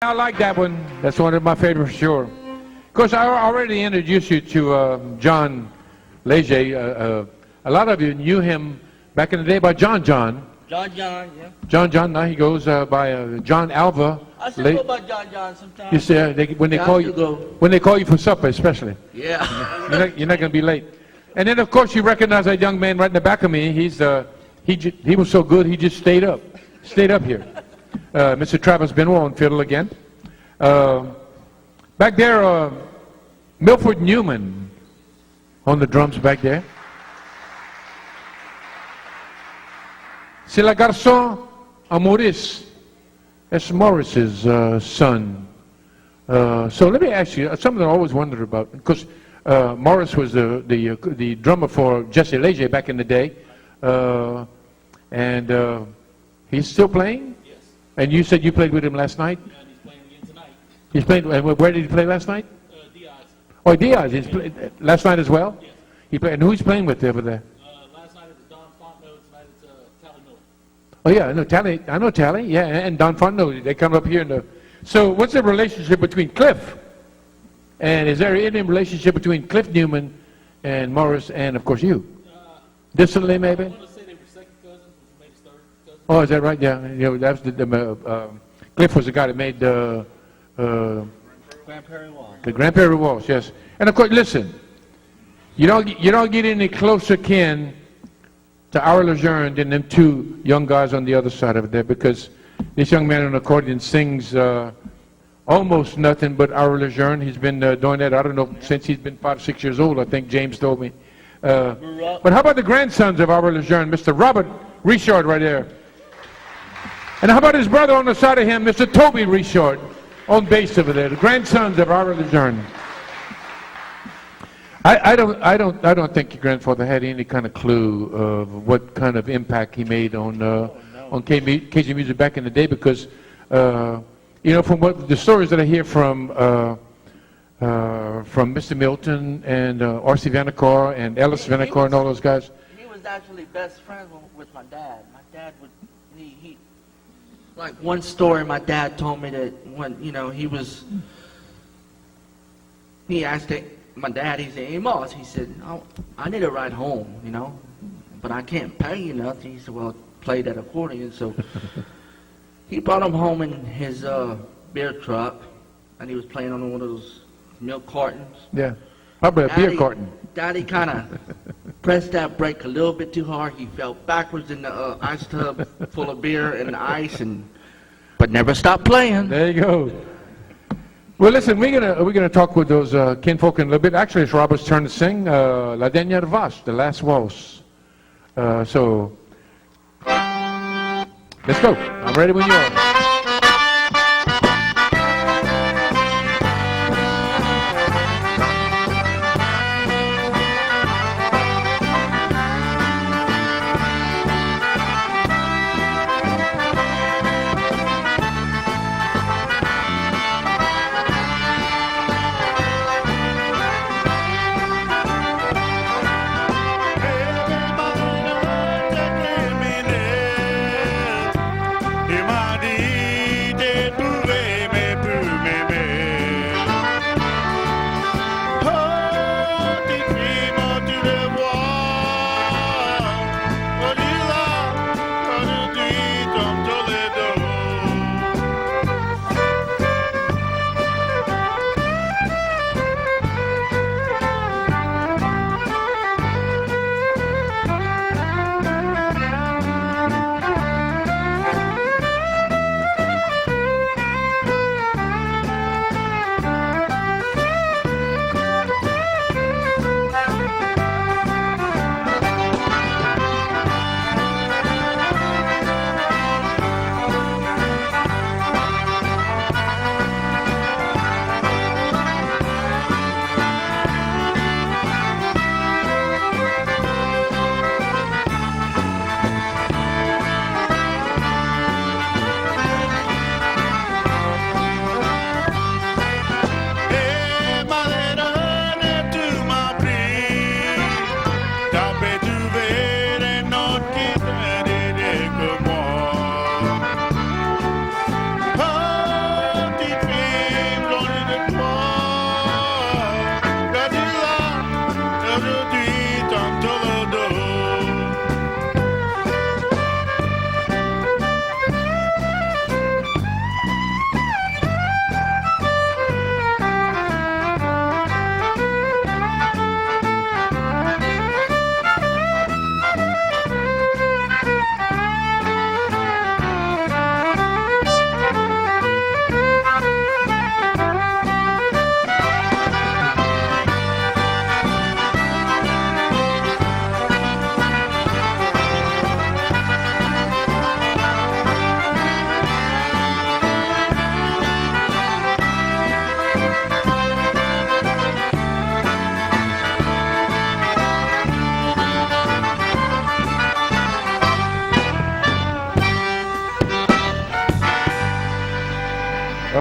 I like that one. That's one of my favorites for sure. Of course, I already introduced you to John Leger. A lot of you knew him back in the day by John, yeah. John, now he goes by John Alva. I still go by John sometimes. You see, when they call you for supper, especially. Yeah. You're not going to be late. And then, of course, you recognize that young man right in the back of me. He was so good, he just stayed up here. Mr. Travis Benoit on fiddle again. Back there, Milford Newman on the drums back there. C'est le garçon à Maurice. That's Morris's son. So let me ask you something I always wondered about, because Morris was the drummer for Jesse Leger back in the day, and he's still playing. Yes. And you said you played with him last night. And he's playing again tonight. He's playing. Where did he play last night? Diaz. Oh, Diaz. He's played last night as well. Yes. He played. And who he's playing with over there? Last night it was Don Fontenot. Tonight it's Tally Miller. Oh yeah, I know Tally. I know Tally. Yeah, and Don Fontenot. They come up here. So what's the relationship between Cliff? And is there any relationship between Cliff Newman and Morris and, of course, you? Distantly, maybe? I want to say they were second cousins, maybe third cousins. Oh, is that right? Yeah. You know, that's Cliff was the guy that made Grand Prairie Waltz. the Grand Prairie Waltz, yes. And of course, listen, you don't get any closer kin to our Lejeune than them two young guys on the other side of there, because this young man on accordion sings almost nothing but our Lejeune. He's been doing that, I don't know, since he's been 5 or 6 years old, I think James told me. But how about the grandsons of our Lejeune, Mr. Robert Richard right there? And how about his brother on the side of him, Mr. Toby Richard, on bass over there, the grandsons of our Lejeune. I don't think your grandfather had any kind of clue of what kind of impact he made on Cajun music back in the day, because you know, from what the stories that I hear from Mr. Milton and R.C. Vanacore and Ellis Vanacore and all those guys. He was actually best friends with my dad. My dad would, he like one story my dad told me that when, you know, he asked my dad, he said, "Hey, Moss," he said, I need a ride home, you know, but I can't pay you nothing. He said, "Well, play that accordion." So he brought him home in his beer truck, and he was playing on one of those milk cartons. Yeah, probably a beer carton. Daddy kind of pressed that brake a little bit too hard. He fell backwards in the ice tub full of beer and ice, but never stopped playing. There you go. Well, listen, we're gonna talk with those kinfolk in a little bit. Actually, it's Robert's turn to sing La Dernière Valse, the Last Waltz. So let's go. I'm ready when you are. Everybody knows that Lemonade, Thank you.